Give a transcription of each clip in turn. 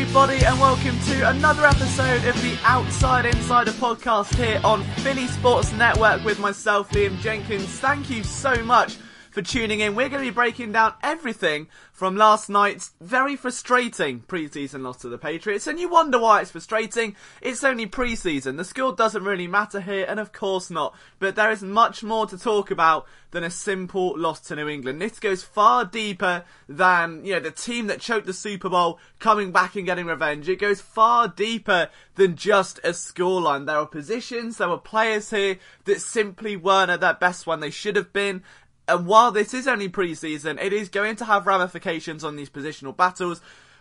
everybody, and welcome to another episode of the Outside Insider podcast here on Philly Sports Network with myself, Liam Jenkins. Thank you so much for tuning in. We're going to be breaking down everything from last night's very frustrating preseason loss to the Patriots. And you wonder why it's frustrating. It's only preseason. The score doesn't really matter here, and of course not. But there is much more to talk about than a simple loss to New England. This goes far deeper than, the team that choked the Super Bowl coming back and getting revenge. It goes far deeper than just a scoreline. There were positions, there were players here that simply weren't at their best when they should have been. And while this is only pre-season, it is going to have ramifications on these positional battles.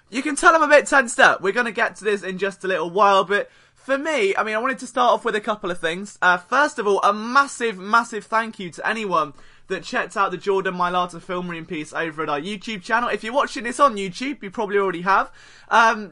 You can tell I'm a bit tensed up. We're going to get to this in just a little while, but for me, I wanted to start off with a couple of things. First of all, a massive, massive thank you to anyone that checked out the Jordan Mailata film room piece over at our YouTube channel. If you're watching this on YouTube, you probably already have.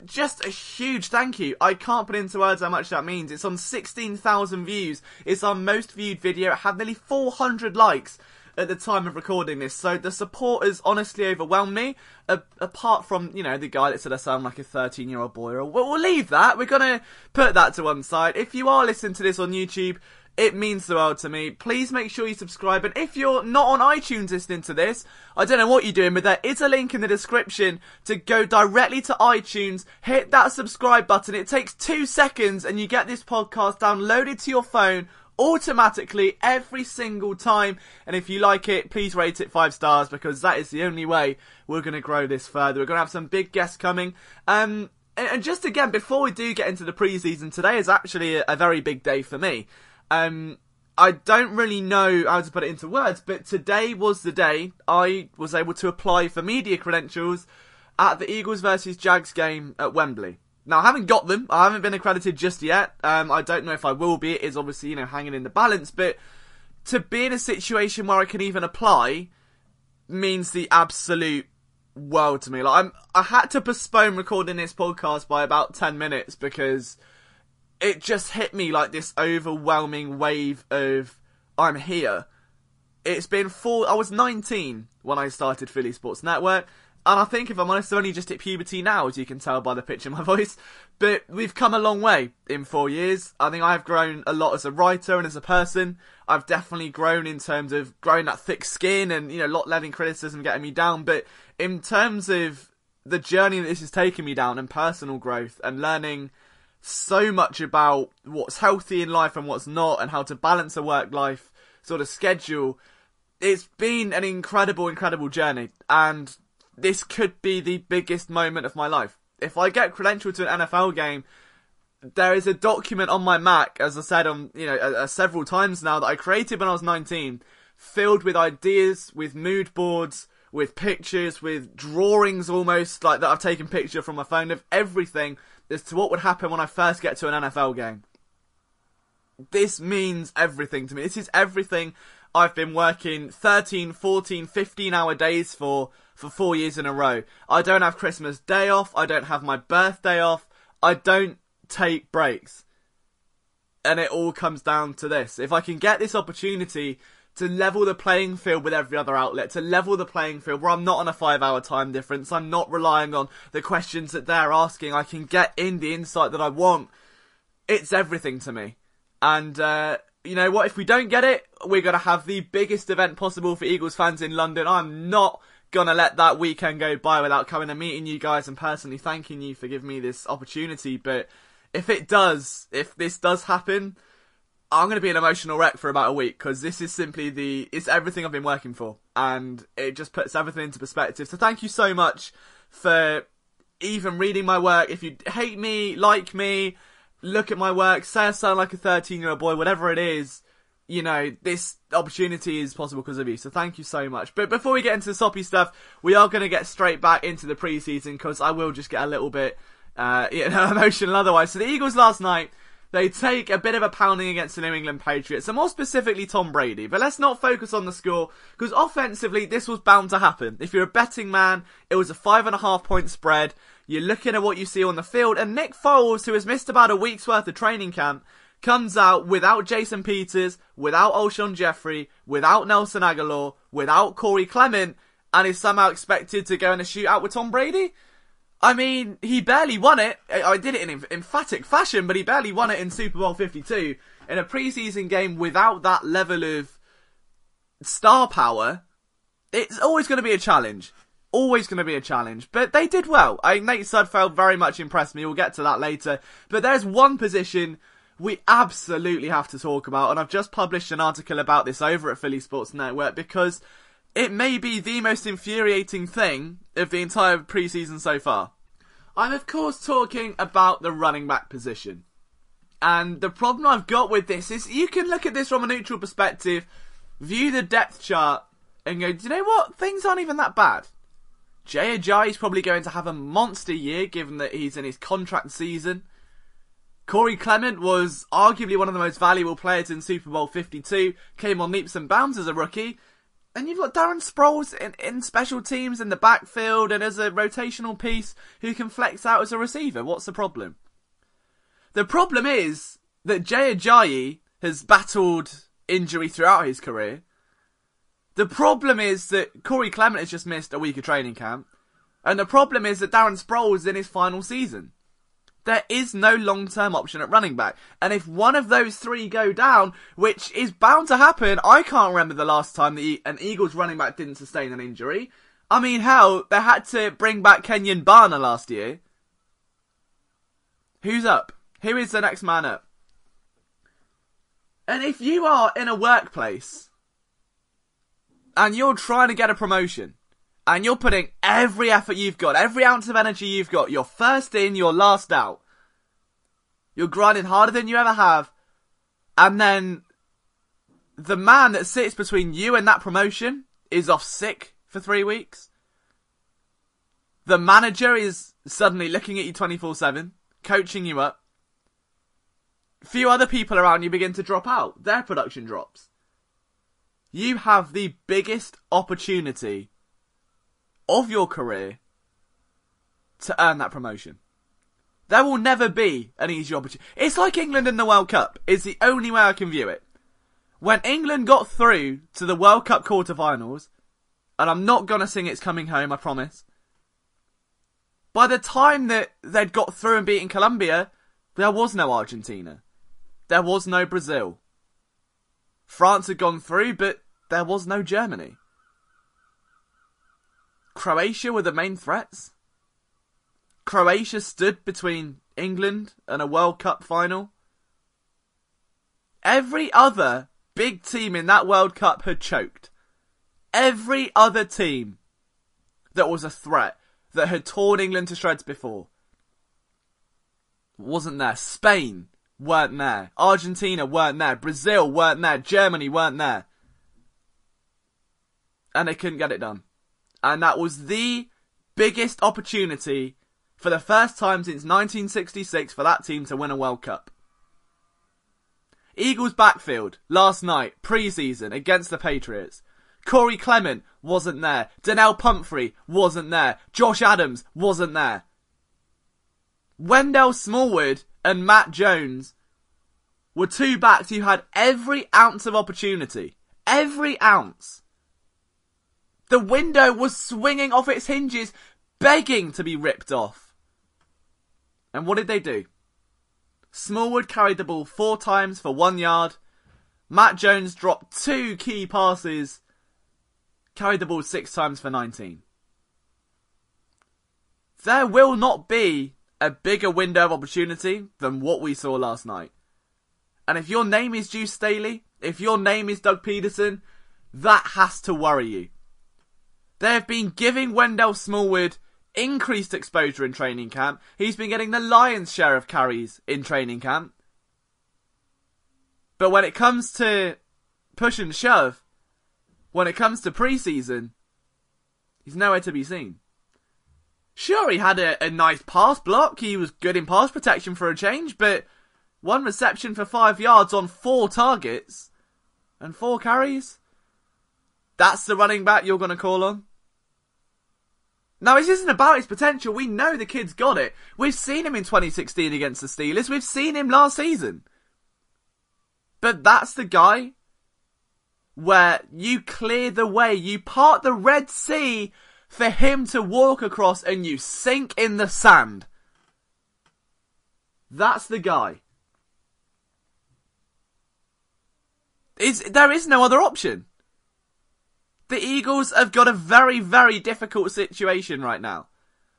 Just a huge thank you. I can't put into words how much that means. It's on 16,000 views. It's our most viewed video. It had nearly 400 likes at the time of recording this, so the support has honestly overwhelmed me, apart from, the guy that said I sound like a 13-year-old boy. We'll leave that, we're gonna put that to one side. If you are listening to this on YouTube, it means the world to me. Please make sure you subscribe, and if you're not on iTunes listening to this, I don't know what you're doing, but there is a link in the description to go directly to iTunes, hit that subscribe button. It takes 2 seconds, and you get this podcast downloaded to your phone automatically every single time. And if you like it, please rate it 5 stars, because that is the only way we're going to grow this further. We're going to have some big guests coming. And just again, before we do get into the preseason, today is actually a very big day for me. I don't really know how to put it into words, but today was the day I was able to apply for media credentials at the Eagles versus Jags game at Wembley. Now, I haven't got them. I haven't been accredited just yet. I don't know if I will be. It is obviously, hanging in the balance. But to be in a situation where I can even apply means the absolute world to me. I had to postpone recording this podcast by about 10 minutes because it just hit me like this overwhelming wave of, I'm here. It's been I was 19 when I started Philly Sports Network. And I think, if I'm honest, I've only just hit puberty now, as you can tell by the pitch in my voice. But we've come a long way in 4 years. I think I've grown a lot as a writer and as a person. I've definitely grown in terms of growing that thick skin and, not letting criticism get me down. But in terms of the journey that this has taken me down and personal growth and learning so much about what's healthy in life and what's not and how to balance a work-life sort of schedule, it's been an incredible, incredible journey. And this could be the biggest moment of my life. If I get credentialed to an NFL game, there is a document on my Mac, as I said on several times now, that I created when I was 19, filled with ideas, with mood boards, with pictures, with drawings almost, like that I've taken picture from my phone, of everything as to what would happen when I first get to an NFL game. This means everything to me. This is everything I've been working 13, 14, 15-hour days for 4 years in a row. I don't have Christmas Day off. I don't have my birthday off. I don't take breaks. And it all comes down to this. If I can get this opportunity to level the playing field with every other outlet, to level the playing field where I'm not on a 5-hour time difference, I'm not relying on the questions that they're asking, I can get in the insight that I want, it's everything to me. And you know what, if we don't get it, we're going to have the biggest event possible for Eagles fans in London. I'm not going to let that weekend go by without coming and meeting you guys and personally thanking you for giving me this opportunity. But if this does happen, I'm going to be an emotional wreck for about a week, because this is simply it's everything I've been working for, and it just puts everything into perspective. So thank you so much for even reading my work. If you hate me, like me, look at my work, say I sound like a 13-year-old boy, whatever it is, this opportunity is possible because of you. So thank you so much. But before we get into the soppy stuff, we are going to get straight back into the preseason, because I will just get a little bit emotional otherwise. So the Eagles last night, they take a bit of a pounding against the New England Patriots, and more specifically Tom Brady. But let's not focus on the score, because offensively this was bound to happen. If you're a betting man, it was a 5.5 point spread. You're looking at what you see on the field, and Nick Foles, who has missed about a week's worth of training camp, comes out without Jason Peters, without Alshon Jeffrey, without Nelson Aguilar, without Corey Clement, and is somehow expected to go in a shootout with Tom Brady? I mean, he barely won it. I did it in emphatic fashion, but he barely won it in Super Bowl 52. In a preseason game without that level of star power, it's always going to be a challenge. Always going to be a challenge. But they did well. Nate Sudfeld very much impressed me. We'll get to that later. But there's one position we absolutely have to talk about, and I've just published an article about this over at Philly Sports Network because it may be the most infuriating thing of the entire preseason so far. I'm of course talking about the running back position. And the problem I've got with this is you can look at this from a neutral perspective, view the depth chart, and go, do you know what? Things aren't even that bad. Jay Ajayi's probably going to have a monster year given that he's in his contract season. Corey Clement was arguably one of the most valuable players in Super Bowl 52, came on leaps and bounds as a rookie. And you've got Darren Sproles in special teams in the backfield and as a rotational piece who can flex out as a receiver. What's the problem? The problem is that Jay Ajayi has battled injury throughout his career. The problem is that Corey Clement has just missed a week of training camp. And the problem is that Darren Sproles is in his final season. There is no long-term option at running back. And if one of those three go down, which is bound to happen, I can't remember the last time an Eagles running back didn't sustain an injury. I mean, hell, they had to bring back Kenyon Barner last year. Who's up? Who is the next man up? And if you are in a workplace and you're trying to get a promotion and you're putting every effort you've got, every ounce of energy you've got, you're first in, you're last out, you're grinding harder than you ever have, and then the man that sits between you and that promotion is off sick for 3 weeks, the manager is suddenly looking at you 24/7, coaching you up, few other people around you begin to drop out. Their production drops. You have the biggest opportunity of your career to earn that promotion. There will never be an easy opportunity. It's like England in the World Cup. It's the only way I can view it. When England got through to the World Cup quarterfinals, and I'm not going to sing It's Coming Home, I promise. By the time that they'd got through and beaten Colombia, there was no Argentina. There was no Brazil. France had gone through, but there was no Germany. Croatia were the main threats. Croatia stood between England and a World Cup final. Every other big team in that World Cup had choked. Every other team that was a threat, that had torn England to shreds before, wasn't there. Spain weren't there. Argentina weren't there. Brazil weren't there. Germany weren't there. And they couldn't get it done. And that was the biggest opportunity for the first time since 1966 for that team to win a World Cup. Eagles backfield, last night, preseason, against the Patriots. Corey Clement wasn't there. Donnell Pumphrey wasn't there. Josh Adams wasn't there. Wendell Smallwood and Matt Jones were two backs who had every ounce of opportunity. Every ounce. The window was swinging off its hinges, begging to be ripped off. And what did they do? Smallwood carried the ball 4 times for 1 yard. Matt Jones dropped 2 key passes, carried the ball 6 times for 19. There will not be a bigger window of opportunity than what we saw last night. And if your name is Duce Staley, if your name is Doug Pederson, that has to worry you. They have been giving Wendell Smallwood increased exposure in training camp. He's been getting the lion's share of carries in training camp. But when it comes to push and shove, when it comes to preseason, he's nowhere to be seen. Sure, he had a nice pass block. He was good in pass protection for a change, but 1 reception for 5 yards on 4 targets and 4 carries? That's the running back you're going to call on? Now, this isn't about his potential. We know the kid's got it. We've seen him in 2016 against the Steelers. We've seen him last season. But that's the guy where you clear the way. You part the Red Sea for him to walk across and you sink in the sand. That's the guy. There is no other option. The Eagles have got a very, very difficult situation right now.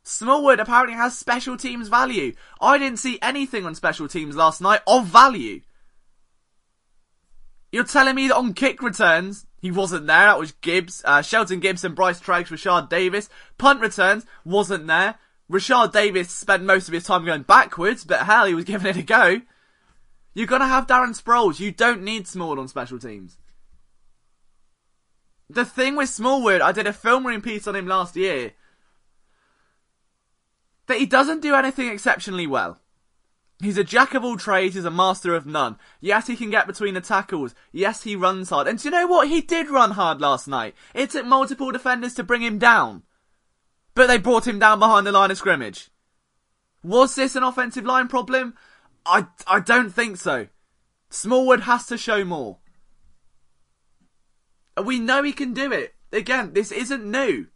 Smallwood apparently has special teams value. I didn't see anything on special teams last night of value. You're telling me that on kick returns, he wasn't there. That was Shelton Gibson, Bryce Treggs, Rashard Davis. Punt returns, wasn't there. Rashard Davis spent most of his time going backwards, but hell, he was giving it a go. You're going to have Darren Sproles. You don't need Smallwood on special teams. The thing with Smallwood, I did a film room piece on him last year, that he doesn't do anything exceptionally well. He's a jack of all trades, he's a master of none. Yes, he can get between the tackles. Yes, he runs hard. And do you know what? He did run hard last night. It took multiple defenders to bring him down. But they brought him down behind the line of scrimmage. Was this an offensive line problem? I don't think so. Smallwood has to show more. We know he can do it. Again, this isn't new.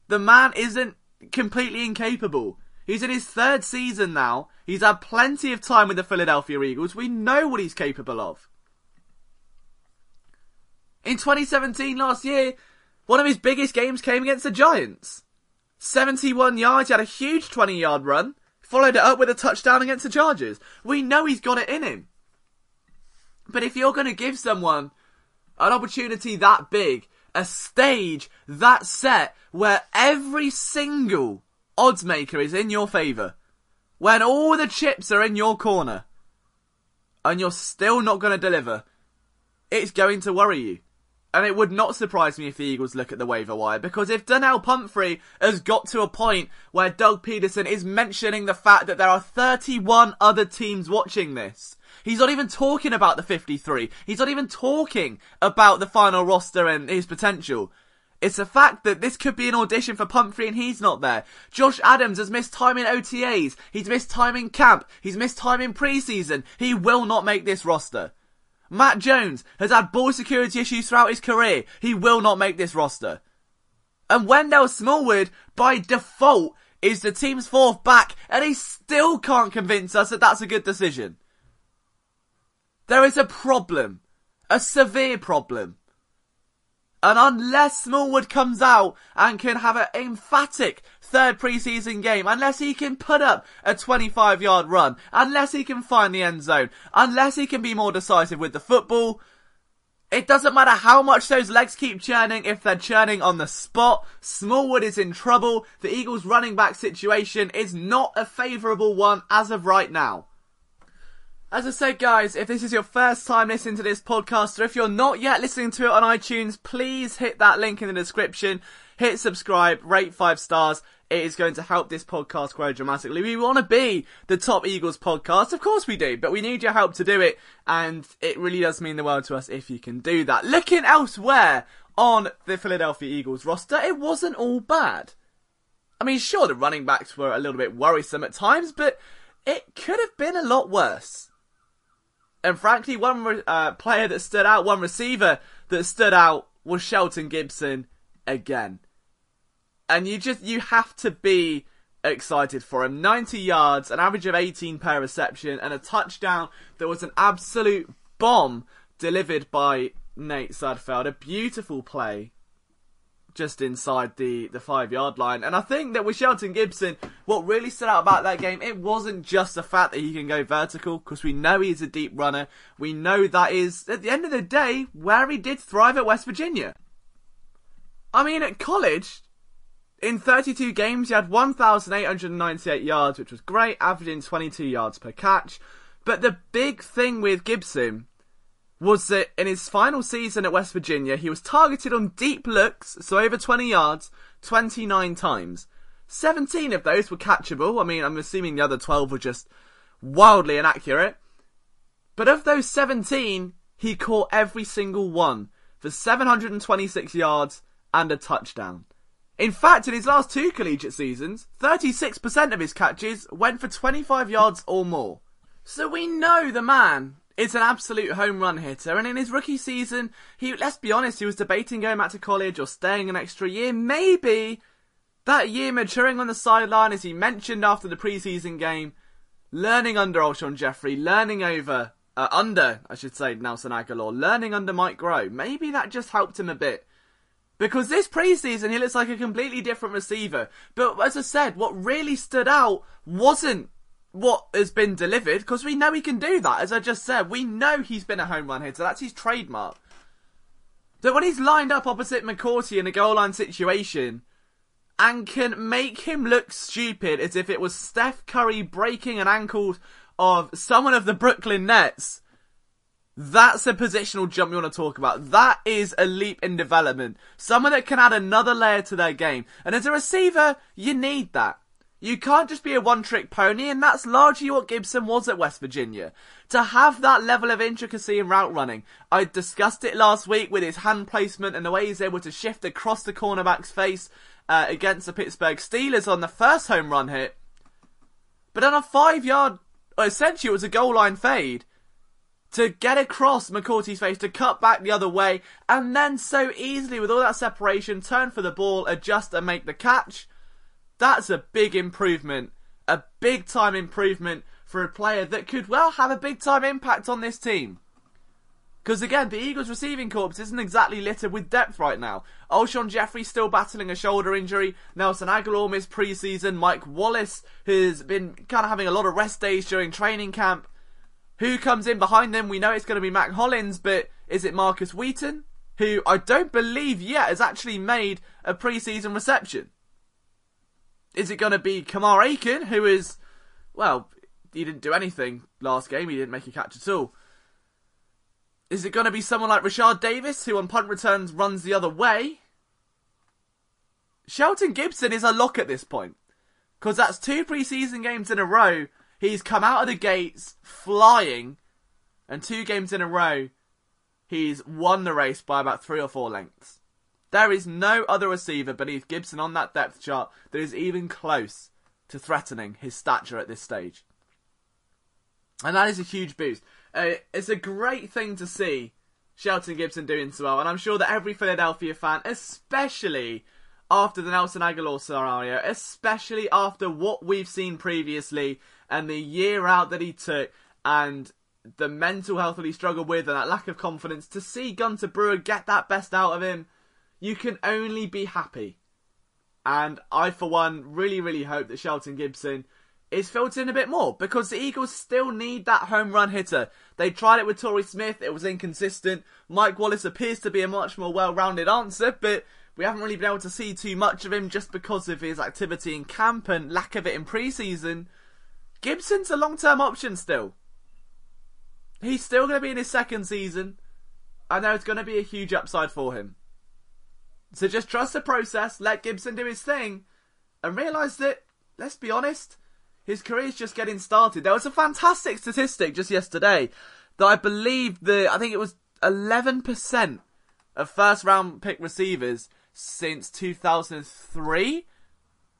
The man isn't completely incapable. He's in his third season now. He's had plenty of time with the Philadelphia Eagles. We know what he's capable of. In 2017, last year, one of his biggest games came against the Giants. 71 yards, he had a huge 20-yard run. Followed it up with a touchdown against the Chargers. We know he's got it in him. But if you're going to give someone an opportunity that big, a stage that set, where every single odds maker is in your favour, when all the chips are in your corner, and you're still not going to deliver, it's going to worry you. And it would not surprise me if the Eagles look at the waiver wire, because if Donnell Pumphrey has got to a point where Doug Pederson is mentioning the fact that there are 31 other teams watching this, he's not even talking about the 53, he's not even talking about the final roster and his potential. It's a fact that this could be an audition for Pumphrey and he's not there. Josh Adams has missed time in OTAs, he's missed time in camp, he's missed time in preseason. He will not make this roster. Matt Jones has had ball security issues throughout his career. He will not make this roster. And Wendell Smallwood, by default, is the team's fourth back, and he still can't convince us that that's a good decision. There is a problem. A severe problem. And unless Smallwood comes out and can have an emphatic third preseason game, unless he can put up a 25-yard run, unless he can find the end zone, unless he can be more decisive with the football, it doesn't matter how much those legs keep churning. If they're churning on the spot, Smallwood is in trouble. The Eagles' running back situation is not a favourable one as of right now. As I said, guys, if this is your first time listening to this podcast, or if you're not yet listening to it on iTunes, please hit that link in the description, hit subscribe, rate 5 stars. It is going to help this podcast grow dramatically. We want to be the top Eagles podcast, of course we do, but we need your help to do it, and it really does mean the world to us if you can do that. Looking elsewhere on the Philadelphia Eagles roster, it wasn't all bad. I mean, sure, the running backs were a little bit worrisome at times, but it could have been a lot worse. And frankly, one player that stood out, one receiver that stood out was Shelton Gibson again. And you have to be excited for him. 90 yards, an average of 18 per reception, and a touchdown that was an absolute bomb delivered by Nate Sudfeld. A beautiful play just inside the 5-yard line. And I think that with Shelton Gibson, what really stood out about that game, it wasn't just the fact that he can go vertical, because we know he's a deep runner. We know that is, at the end of the day, where he did thrive at West Virginia. I mean, at college, in 32 games, he had 1,898 yards, which was great, averaging 22 yards per catch. But the big thing with Gibson was that in his final season at West Virginia, he was targeted on deep looks, so over 20 yards, 29 times. 17 of those were catchable. I mean, I'm assuming the other 12 were just wildly inaccurate. But of those 17, he caught every single one for 726 yards and a touchdown. In fact, in his last 2 collegiate seasons, 36% of his catches went for 25 yards or more. So we know the man is an absolute home run hitter, and in his rookie season, let's be honest, he was debating going back to college or staying an extra year. Maybe That year maturing on the sideline, as he mentioned after the preseason game, learning under Alshon Jeffrey, learning under Nelson Aguilar, learning under Mike Groh. Maybe that just helped him a bit. Because this preseason, he looks like a completely different receiver. But as I said, what really stood out wasn't what has been delivered, because we know he can do that. As I just said, we know he's been a home run hitter. That's his trademark. But when he's lined up opposite McCourty in a goal line situation and can make him look stupid as if it was Steph Curry breaking an ankle of someone of the Brooklyn Nets, that's a positional jump you want to talk about. That is a leap in development. Someone that can add another layer to their game. And as a receiver, you need that. You can't just be a one-trick pony, and that's largely what Gibson was at West Virginia. To have that level of intricacy in route running. I discussed it last week with his hand placement and the way he's able to shift across the cornerback's face against the Pittsburgh Steelers on the first home run hit. But on a 5-yard, essentially it was a goal line fade, to get across McCourty's face, to cut back the other way, and then so easily with all that separation, turn for the ball, adjust and make the catch. That's a big improvement. A big time improvement for a player that could well have a big time impact on this team. Because again, the Eagles receiving corps isn't exactly littered with depth right now. Alshon Jeffrey still battling a shoulder injury. Nelson Aguilar missed preseason. Mike Wallace has been kind of having a lot of rest days during training camp. Who comes in behind them? We know it's going to be Mac Hollins, but is it Marcus Wheaton? Who I don't believe yet has actually made a preseason reception. Is it going to be Kamar Aiken, who is, well, he didn't do anything last game. He didn't make a catch at all. Is it going to be someone like Rashard Davis, who on punt returns runs the other way? Shelton Gibson is a lock at this point. Because that's 2 preseason games in a row. He's come out of the gates flying. And 2 games in a row, he's won the race by about 3 or 4 lengths. There is no other receiver beneath Gibson on that depth chart that is even close to threatening his stature at this stage. And that is a huge boost. It's a great thing to see Shelton Gibson doing so well. And I'm sure that every Philadelphia fan, especially after the Nelson Aguilar scenario, especially after what we've seen previously and the year out that he took and the mental health that he struggled with and that lack of confidence, to see Gunter Brewer get that best out of him, you can only be happy. And I, for one, really, really hope that Shelton Gibson is filled in a bit more, because the Eagles still need that home run hitter. They tried it with Torrey Smith, it was inconsistent. Mike Wallace appears to be a much more well-rounded answer, but we haven't really been able to see too much of him just because of his activity in camp and lack of it in preseason. Gibson's a long-term option still. He's still going to be in his 2nd season, and there's going to be a huge upside for him. So just trust the process, let Gibson do his thing, and realise that, let's be honest, his career's just getting started. There was a fantastic statistic just yesterday that I believe I think it was 11% of first round pick receivers since 2003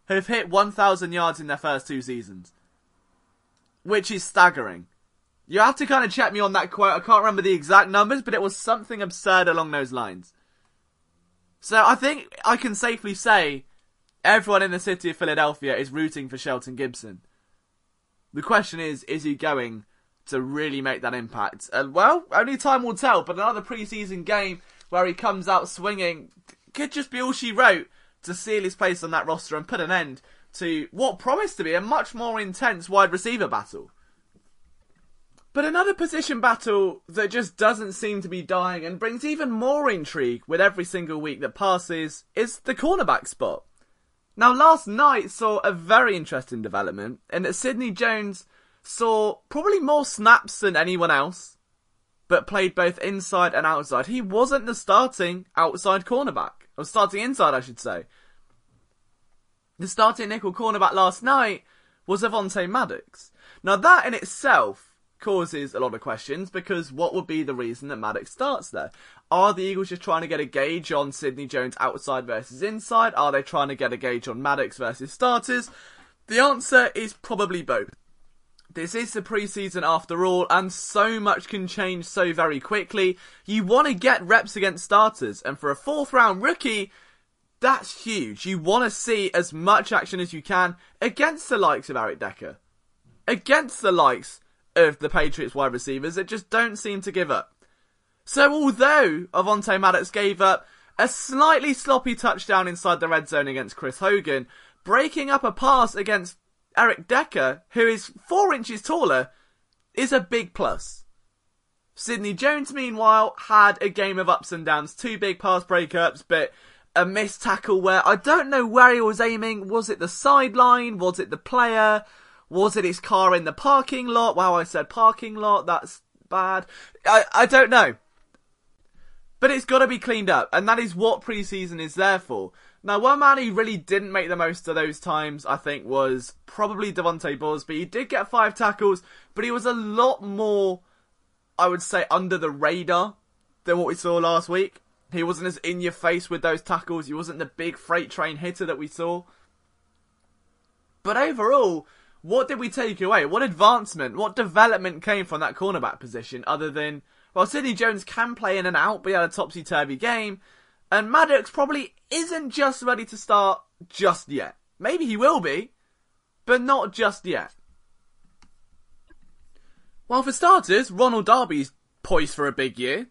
have hit 1,000 yards in their first 2 seasons. Which is staggering. You have to kind of check me on that quote. I can't remember the exact numbers, but it was something absurd along those lines. So I think I can safely say everyone in the city of Philadelphia is rooting for Shelton Gibson. The question is he going to really make that impact? And well, only time will tell, but another preseason game where he comes out swinging could just be all she wrote to seal his place on that roster and put an end to what promised to be a much more intense wide receiver battle. But another position battle that just doesn't seem to be dying and brings even more intrigue with every single week that passes is the cornerback spot. Now, last night saw a very interesting development in that Sidney Jones saw probably more snaps than anyone else, but played both inside and outside. He wasn't the starting outside cornerback, or starting inside, I should say. The starting nickel cornerback last night was Avonte Maddox. Now, that in itself causes a lot of questions, because what would be the reason that Maddox starts there? Are the Eagles just trying to get a gauge on Sidney Jones outside versus inside? Are they trying to get a gauge on Maddox versus starters? The answer is probably both. This is the preseason after all, and so much can change so very quickly. You want to get reps against starters, and for a 4th round rookie, That's huge. You want to see as much action as you can against the likes of Eric Decker. Against the likes of the Patriots wide receivers that just don't seem to give up. So although Avonte Maddox gave up a slightly sloppy touchdown inside the red zone against Chris Hogan, breaking up a pass against Eric Decker, who is 4 inches taller, is a big plus. Sidney Jones, meanwhile, had a game of ups and downs. 2 big pass breakups, but a missed tackle where I don't know where he was aiming. Was it the sideline? Was it the player? Was it his car in the parking lot? Wow, I said parking lot. That's bad. I don't know. But it's got to be cleaned up, and that is what preseason is there for. Now, one man who really didn't make the most of those times, I think, was probably Devontae Bosby. He did get 5 tackles, but he was a lot more, I would say, under the radar than what we saw last week. He wasn't as in your face with those tackles. He wasn't the big freight train hitter that we saw. But overall, what did we take away? What advancement, what development came from that cornerback position other than, well, Sidney Jones can play in and out, but he had a topsy-turvy game. And Maddox probably isn't just ready to start just yet. Maybe he will be, but not just yet. Well, for starters, Ronald Darby's poised for a big year.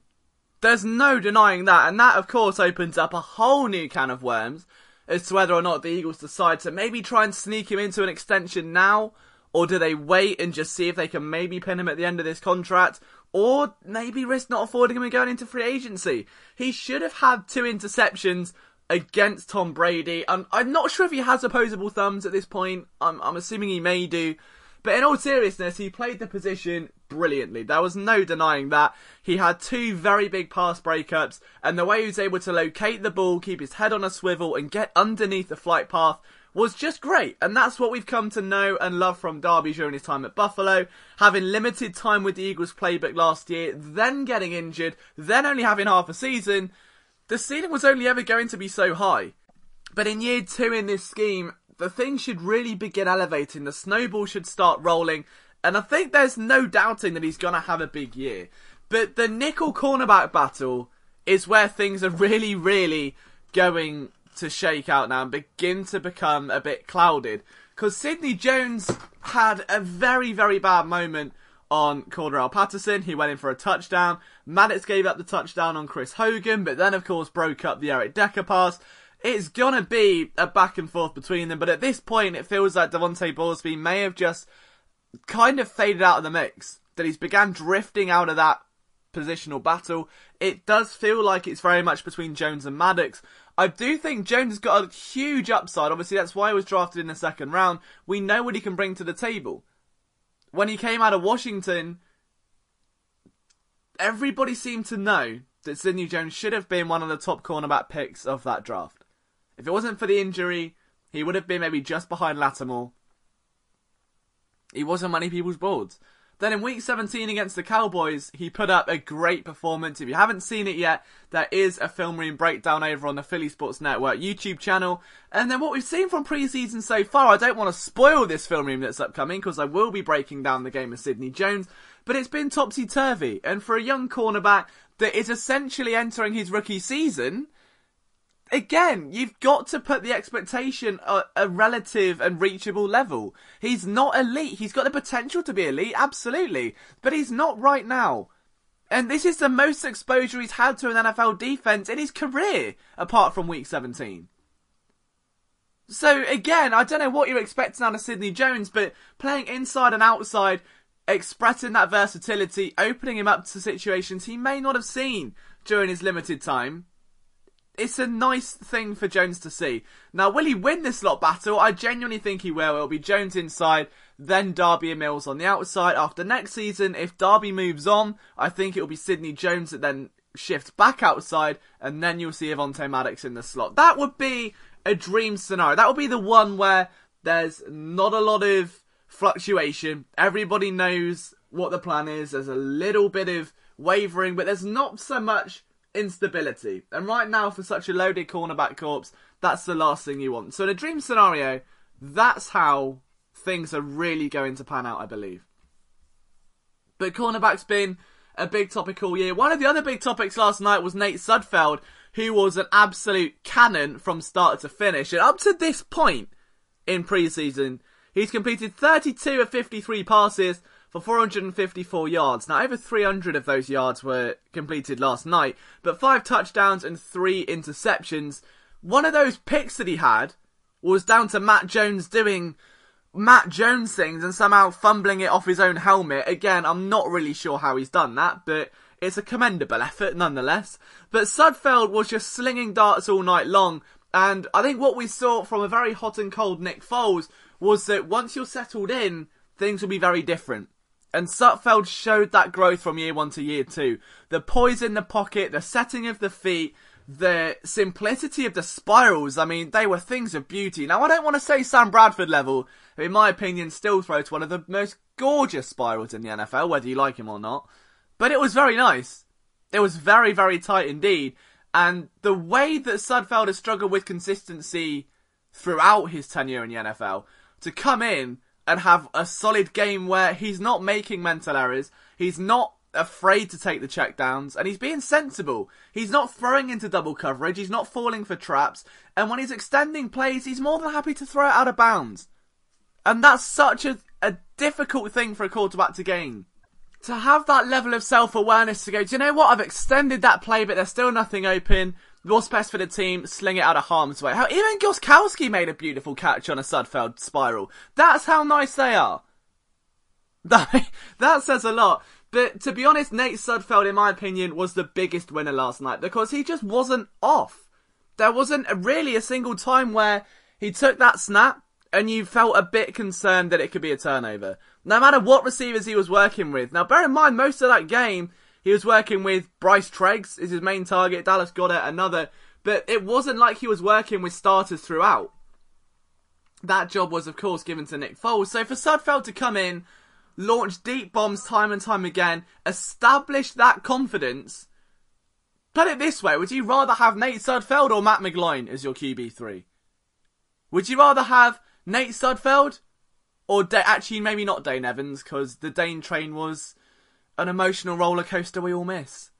There's no denying that, and that, of course, opens up a whole new can of worms as to whether or not the Eagles decide to maybe try and sneak him into an extension now, or do they wait and just see if they can maybe pin him at the end of this contract, or maybe risk not affording him and going into free agency. He should have had 2 interceptions against Tom Brady, and I'm not sure if he has opposable thumbs at this point. I'm assuming he may do. But in all seriousness, he played the position brilliantly. There was no denying that. He had 2 very big pass breakups, and the way he was able to locate the ball, keep his head on a swivel, and get underneath the flight path was just great. And that's what we've come to know and love from Darby during his time at Buffalo. Having limited time with the Eagles playbook last year, then getting injured, then only having half a season, the ceiling was only ever going to be so high. But in year 2 in this scheme, the thing should really begin elevating. The snowball should start rolling. And I think there's no doubting that he's going to have a big year. But the nickel cornerback battle is where things are really, really going to shake out now and begin to become a bit clouded. Because Sidney Jones had a very, very bad moment on Cordarrelle Patterson. He went in for a touchdown. Maddox gave up the touchdown on Chris Hogan, but then, of course, broke up the Eric Decker pass. It's going to be a back and forth between them, but at this point, it feels like Devontae Bosby may have just kind of faded out of the mix. That he's began drifting out of that positional battle. It does feel like it's very much between Jones and Maddox. I do think Jones has got a huge upside. Obviously, that's why he was drafted in the second round. We know what he can bring to the table. When he came out of Washington, everybody seemed to know that Sidney Jones should have been one of the top cornerback picks of that draft. If it wasn't for the injury, he would have been maybe just behind Lattimore. He was on many people's boards. Then in week 17 against the Cowboys, he put up a great performance. If you haven't seen it yet, there is a film room breakdown over on the Philly Sports Network YouTube channel. And then what we've seen from preseason so far, I don't want to spoil this film room that's upcoming because I will be breaking down the game of Sidney Jones, but it's been topsy-turvy. And for a young cornerback that is essentially entering his rookie season, again, you've got to put the expectation at a relative and reachable level. He's not elite. He's got the potential to be elite, absolutely. But he's not right now. And this is the most exposure he's had to an NFL defense in his career, apart from week 17. So again, I don't know what you're expecting out of Sidney Jones, but playing inside and outside, expressing that versatility, opening him up to situations he may not have seen during his limited time, it's a nice thing for Jones to see. Now, will he win this slot battle? I genuinely think he will. It'll be Jones inside, then Darby and Mills on the outside. After next season, if Darby moves on, I think it'll be Sidney Jones that then shifts back outside, and then you'll see Avonte Maddox in the slot. That would be a dream scenario. That would be the one where there's not a lot of fluctuation. Everybody knows what the plan is. There's a little bit of wavering, but there's not so much instability. And right now, for such a loaded cornerback corps, that's the last thing you want. So in a dream scenario, that's how things are really going to pan out, I believe. But cornerback's been a big topic all year. One of the other big topics last night was Nate Sudfeld, who was an absolute cannon from start to finish. And up to this point in preseason, he's completed 32 of 53 passes for 454 yards. Now, over 300 of those yards were completed last night, but 5 touchdowns and 3 interceptions. One of those picks that he had was down to Matt Jones doing Matt Jones things and somehow fumbling it off his own helmet. Again, I'm not really sure how he's done that, but it's a commendable effort nonetheless. But Sudfeld was just slinging darts all night long, and I think what we saw from a very hot and cold Nick Foles was that once you're settled in, things will be very different. And Sudfeld showed that growth from year 1 to year 2. The poise in the pocket, the setting of the feet, the simplicity of the spirals. I mean, they were things of beauty. Now, I don't want to say Sam Bradford level, who in my opinion still throws one of the most gorgeous spirals in the NFL, whether you like him or not. But it was very nice. It was very, very tight indeed. And the way that Sudfeld has struggled with consistency throughout his tenure in the NFL, to come in and have a solid game where he's not making mental errors, he's not afraid to take the checkdowns, and he's being sensible. He's not throwing into double coverage, he's not falling for traps, and when he's extending plays, he's more than happy to throw it out of bounds. And that's such a difficult thing for a quarterback to gain. To have that level of self-awareness to go, do you know what, I've extended that play, but there's still nothing open. What's best for the team? Sling it out of harm's way. How even Gostkowski made a beautiful catch on a Sudfeld spiral. That's how nice they are. That says a lot. But to be honest, Nate Sudfeld, in my opinion, was the biggest winner last night because he just wasn't off. There wasn't really a single time where he took that snap and you felt a bit concerned that it could be a turnover. No matter what receivers he was working with. Now, bear in mind, most of that game, he was working with Bryce Treggs is his main target. Dallas Goedert, another. But it wasn't like he was working with starters throughout. That job was, of course, given to Nick Foles. So for Sudfeld to come in, launch deep bombs time and time again, establish that confidence. Put it this way, would you rather have Nate Sudfeld or Matt McGloin as your QB3? Would you rather have Nate Sudfeld or actually maybe not Dane Evans, because the Dane train was an emotional roller coaster we all miss.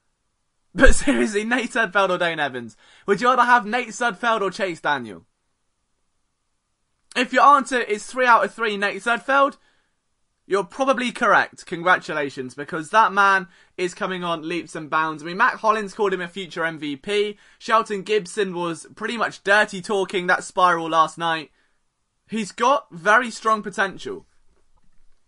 But seriously, Nate Sudfeld or Dane Evans? Would you rather have Nate Sudfeld or Chase Daniel? If your answer is 3 out of 3 Nate Sudfeld, you're probably correct. Congratulations, because that man is coming on leaps and bounds. I mean, Matt Hollins called him a future MVP. Shelton Gibson was pretty much dirty talking that spiral last night. He's got very strong potential.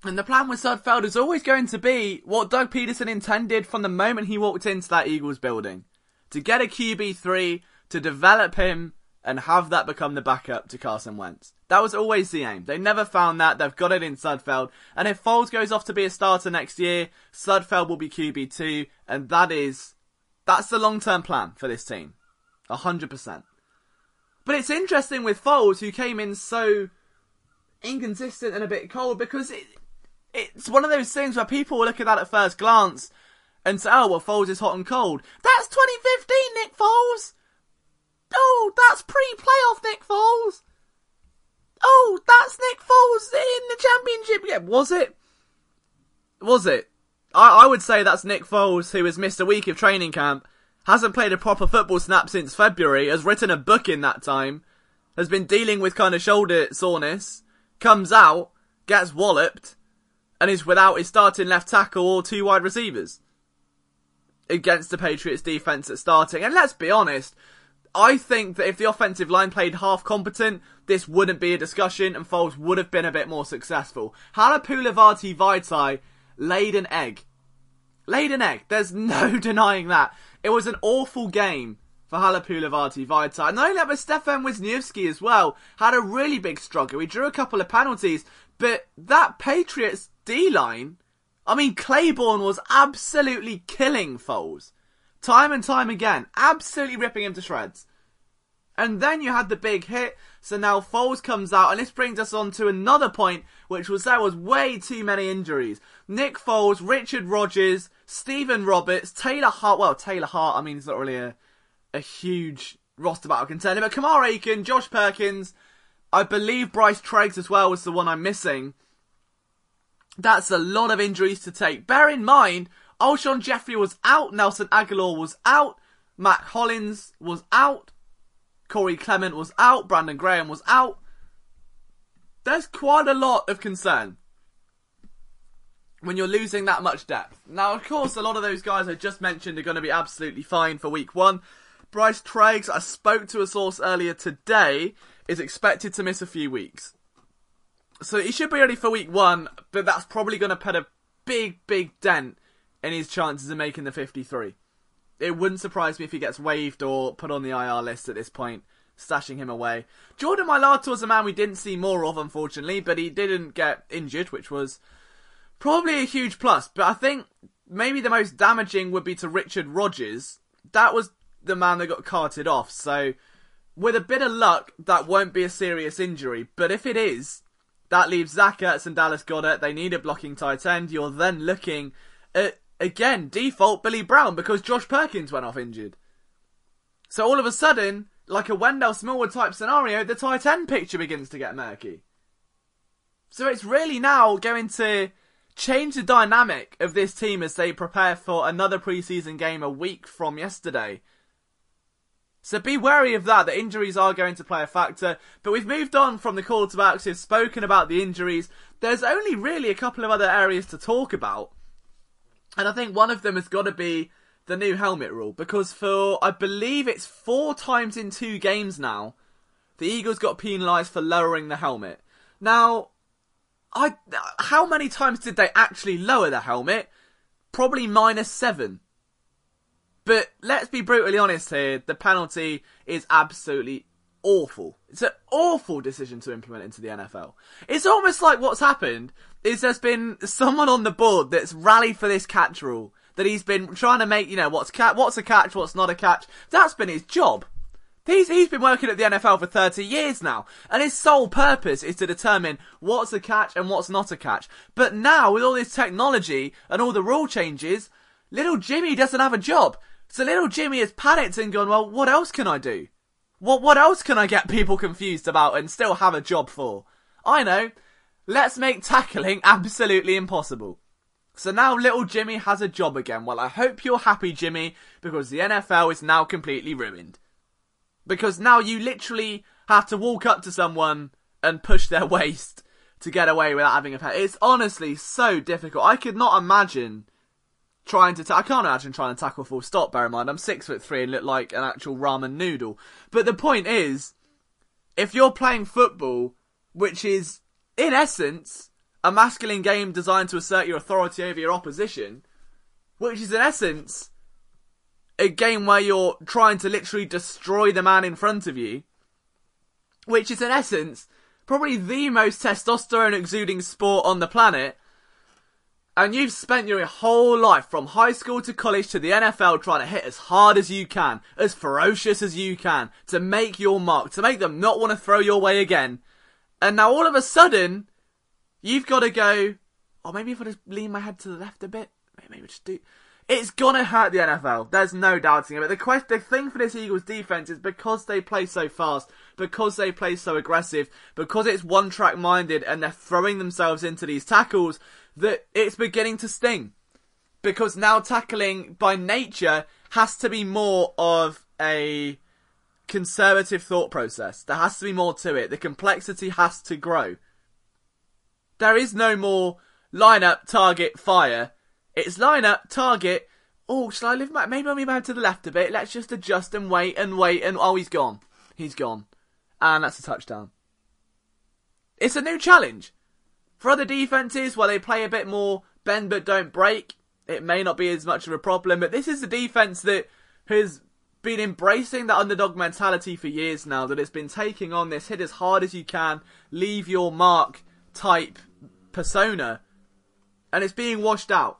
And the plan with Sudfeld is always going to be what Doug Pederson intended from the moment he walked into that Eagles building. To get a QB3, to develop him, and have that become the backup to Carson Wentz. That was always the aim. They never found that. They've got it in Sudfeld. And if Foles goes off to be a starter next year, Sudfeld will be QB2. And that's the long-term plan for this team. 100%. But it's interesting with Foles, who came in so inconsistent and a bit cold, because it's one of those things where people will look at that at first glance and say, oh, well, Foles is hot and cold. That's 2015 Nick Foles! Oh, that's pre-playoff Nick Foles! Oh, that's Nick Foles in the championship. Yeah, was it? Was it? I would say that's Nick Foles, who has missed a week of training camp, hasn't played a proper football snap since February, has written a book in that time, has been dealing with kind of shoulder soreness, comes out, gets walloped, and is without his starting left tackle or 2 wide receivers against the Patriots defence at starting. And let's be honest, I think that if the offensive line played half competent, this wouldn't be a discussion and Foles would have been a bit more successful. Halapoulivaati Vaitai laid an egg. Laid an egg. There's no denying that. It was an awful game for Halapoulivaati Vaitai. Not only that, but Stefan Wisniewski as well had a really big struggle. He drew a couple of penalties, but that Patriots D-line, I mean, Claiborne was absolutely killing Foles. Time and time again. Absolutely ripping him to shreds. And then you had the big hit. So now Foles comes out. And this brings us on to another point, which was there was way too many injuries. Nick Foles, Richard Rodgers, Stephen Roberts, Taylor Hart. Well, Taylor Hart, I mean, it's not really a huge roster battle contender. But Kamar Aiken, Josh Perkins. I believe Bryce Treggs as well was the one I'm missing. That's a lot of injuries to take. Bear in mind, Alshon Jeffrey was out. Nelson Aguilar was out. Matt Hollins was out. Corey Clement was out. Brandon Graham was out. There's quite a lot of concern when you're losing that much depth. Now, of course, a lot of those guys I just mentioned are going to be absolutely fine for week 1. Bryce Treggs, I spoke to a source earlier today, is expected to miss a few weeks. So he should be ready for week 1, but that's probably going to put a big, big dent in his chances of making the 53. It wouldn't surprise me if he gets waived or put on the IR list at this point, stashing him away. Jordan Mailata was a man we didn't see more of, unfortunately, but he didn't get injured, which was probably a huge plus. But I think maybe the most damaging would be to Richard Rodgers. That was the man that got carted off. So with a bit of luck, that won't be a serious injury. But if it is, that leaves Zach Ertz and Dallas Goedert. They need a blocking tight end. You're then looking at, again, default Billy Brown, because Josh Perkins went off injured. So all of a sudden, like a Wendell Smallwood type scenario, the tight end picture begins to get murky. So it's really now going to change the dynamic of this team as they prepare for another preseason game a week from yesterday. So be wary of that. The injuries are going to play a factor. But we've moved on from the quarterbacks. We've spoken about the injuries. There's only really a couple of other areas to talk about. And I think one of them has got to be the new helmet rule. Because for, I believe it's 4 times in 2 games now, the Eagles got penalised for lowering the helmet. Now, how many times did they actually lower the helmet? Probably -7. But let's be brutally honest here, the penalty is absolutely awful. It's an awful decision to implement into the NFL. It's almost like what's happened is there's been someone on the board that's rallied for this catch rule, that he's been trying to make, what's a catch, what's not a catch. That's been his job. He's been working at the NFL for 30 years now, and his sole purpose is to determine what's a catch and what's not a catch. But now, with all this technology and all the rule changes, little Jimmy doesn't have a job. So little Jimmy has panicked and gone, well, what else can I do? What else can I get people confused about and still have a job for? I know. Let's make tackling absolutely impossible. So now little Jimmy has a job again. Well, I hope you're happy, Jimmy, because the NFL is now completely ruined. Because now you literally have to walk up to someone and push their waist to get away without having a pet. It's honestly so difficult. I could not imagine I can't imagine trying to tackle full stop, bear in mind, I'm 6'3" and look like an actual ramen noodle. But the point is, if you're playing football, which is, in essence, a masculine game designed to assert your authority over your opposition, which is, in essence, a game where you're trying to literally destroy the man in front of you, which is, in essence, probably the most testosterone-exuding sport on the planet, and you've spent your whole life, from high school to college to the NFL, trying to hit as hard as you can, as ferocious as you can, to make your mark, to make them not want to throw your way again. And now all of a sudden, you've got to go, maybe if I just lean my head to the left a bit, maybe just do. It's gonna hurt the NFL. There's no doubting it. But the thing for this Eagles defense is because they play so fast, because they play so aggressive, because it's one-track minded and they're throwing themselves into these tackles, that it's beginning to sting. Because now tackling by nature has to be more of a conservative thought process. There has to be more to it. The complexity has to grow. There is no more line up, target, fire. It's line up, target. Oh, shall I maybe I'll move out to the left a bit. Let's just adjust and wait. And oh, he's gone. He's gone. And that's a touchdown. It's a new challenge. For other defenses, where they play a bit more bend but don't break, it may not be as much of a problem. But this is a defense that has been embracing that underdog mentality for years now. That it's been taking on this hit as hard as you can, leave your mark type persona. And it's being washed out.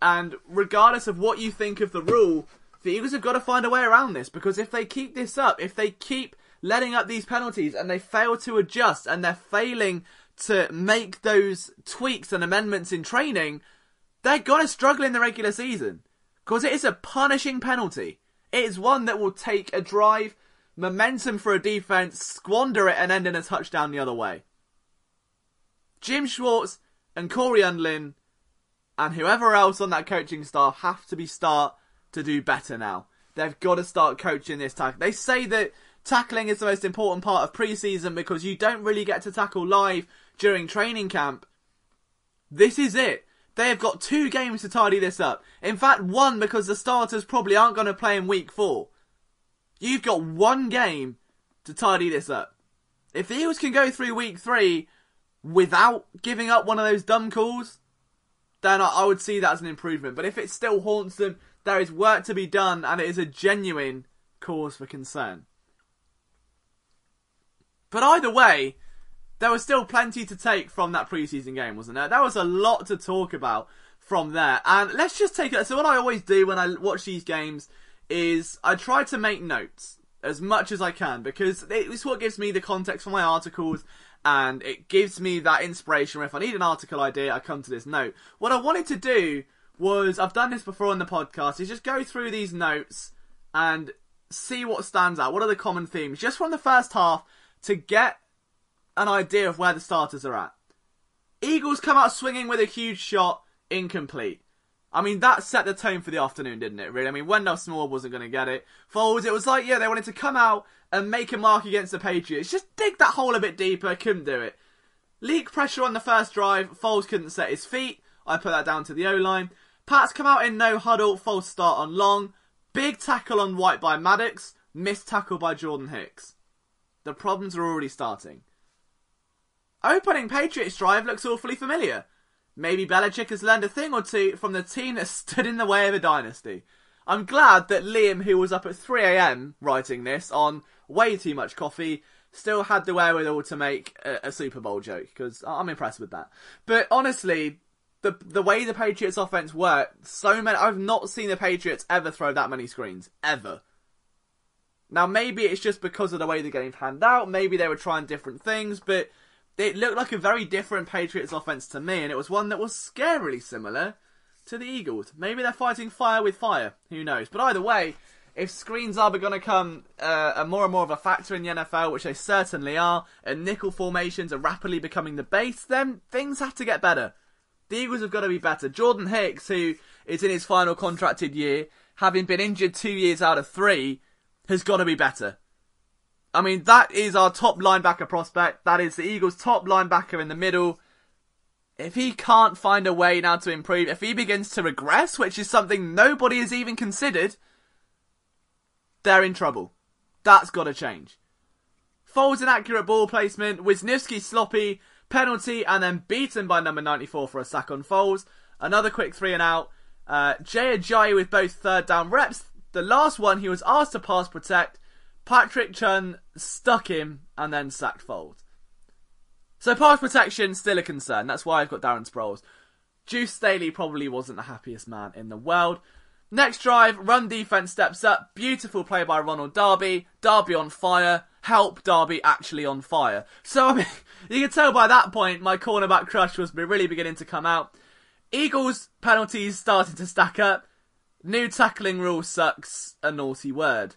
And regardless of what you think of the rule, the Eagles have got to find a way around this. Because if they keep this up, if they keep letting up these penalties and they fail to adjust and they're failing to make those tweaks and amendments in training, they're going to struggle in the regular season. Because it is a punishing penalty. It is one that will take a drive, momentum for a defense, squander it and end in a touchdown the other way. Jim Schwartz and Corey Undlin and whoever else on that coaching staff have to start to do better now. They've got to start coaching this tackle. They say that tackling is the most important part of preseason because you don't really get to tackle live during training camp. This is it. They have got 2 games to tidy this up. In fact, 1 because the starters probably aren't going to play in week 4. You've got 1 game to tidy this up. If the Eagles can go through week 3 without giving up one of those dumb calls, then I would see that as an improvement. But if it still haunts them, there is work to be done, and it is a genuine cause for concern. But either way, there was still plenty to take from that preseason game, wasn't there? There was a lot to talk about from there. And let's just take it. So what I always do when I watch these games is I try to make notes as much as I can, because it's what gives me the context for my articles, and it gives me that inspiration where if I need an article idea, I come to this note. What I wanted to do was, I've done this before on the podcast, is just go through these notes and see what stands out. What are the common themes, just from the first half, to get an idea of where the starters are at. Eagles come out swinging with a huge shot, incomplete. I mean, that set the tone for the afternoon, didn't it, really? I mean, Wendell Small wasn't going to get it. Foles, it was like, yeah, they wanted to come out and make a mark against the Patriots. Just dig that hole a bit deeper, couldn't do it. Leak pressure on the first drive, Foles couldn't set his feet. I put that down to the O-line. Pats come out in no huddle, Foles start on long. Big tackle on White by Maddox, missed tackle by Jordan Hicks. The problems are already starting. Opening Patriots drive looks awfully familiar. Maybe Belichick has learned a thing or two from the team that stood in the way of a dynasty. I'm glad that Liam, who was up at 3 a.m. writing this on way too much coffee, still had the wherewithal to make a Super Bowl joke, because I'm impressed with that. But honestly, the way the Patriots offense worked, I've not seen the Patriots ever throw that many screens. Ever. Now, maybe it's just because of the way the game panned out. Maybe they were trying different things, but it looked like a very different Patriots offense to me, and it was one that was scarily similar to the Eagles. Maybe they're fighting fire with fire. Who knows? But either way, if screens are going to become more and more of a factor in the NFL, which they certainly are, and nickel formations are rapidly becoming the base, then things have to get better. The Eagles have got to be better. Jordan Hicks, who is in his final contracted year, having been injured 2 years out of 3, has got to be better. I mean, that is our top linebacker prospect. That is the Eagles' top linebacker in the middle. If he can't find a way now to improve, if he begins to regress, which is something nobody has even considered, they're in trouble. That's got to change. Foles inaccurate ball placement, Wisniewski sloppy, penalty, and then beaten by number 94 for a sack on Foles. Another quick 3 and out. Jay Ajayi with both third down reps. The last one, he was asked to pass protect. Patrick Chung stuck him and then sacked Foles. So pass protection, still a concern. That's why I've got Darren Sproles. Duce Staley probably wasn't the happiest man in the world. Next drive, run defense steps up. Beautiful play by Ronald Darby. Darby on fire. Help, Darby actually on fire. So, I mean, you can tell by that point my cornerback crush was really beginning to come out. Eagles penalties started to stack up. New tackling rule sucks. A naughty word.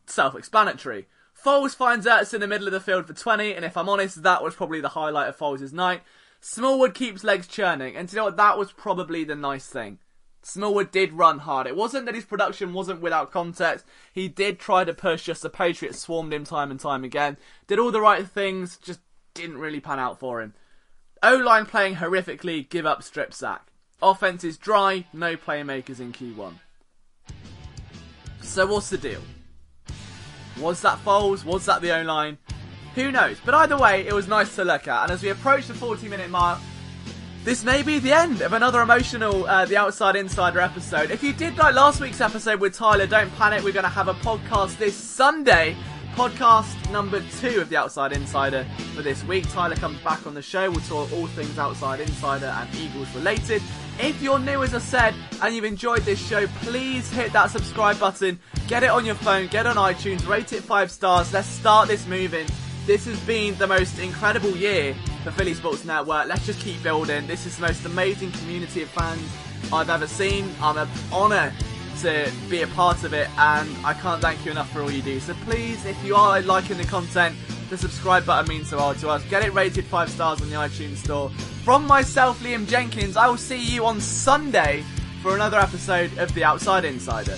Self-explanatory. Foles finds Ertz in the middle of the field for 20, and if I'm honest, that was probably the highlight of Foles' night. Smallwood keeps legs churning, and do you know what? That was probably the nice thing. Smallwood did run hard. It wasn't that his production wasn't without context. He did try to push, just the Patriots swarmed him time and time again. Did all the right things, just didn't really pan out for him. O-line playing horrifically, give up strip sack. Offense is dry, no playmakers in Q1. So what's the deal? Was that Foles? Was that the O-line? Who knows? But either way, it was nice to look at. And as we approach the 40-minute mark, this may be the end of another emotional The Outside Insider episode. If you did like last week's episode with Tyler, don't panic. We're going to have a podcast this Sunday. Podcast number 2 of The Outside Insider for this week. Tyler comes back on the show. We'll talk all things Outside Insider and Eagles related. If you're new, as I said, and you've enjoyed this show, please hit that subscribe button. Get it on your phone, get it on iTunes, rate it 5 stars. Let's start this moving. This has been the most incredible year for Philly Sports Network. Let's just keep building. This is the most amazing community of fans I've ever seen. I'm an honour to be a part of it, and I can't thank you enough for all you do. So please, if you are liking the content, The subscribe button means the world to us. Get it rated 5 stars on the iTunes store. From myself, Liam Jenkins, I will see you on Sunday for another episode of The Outside Insider.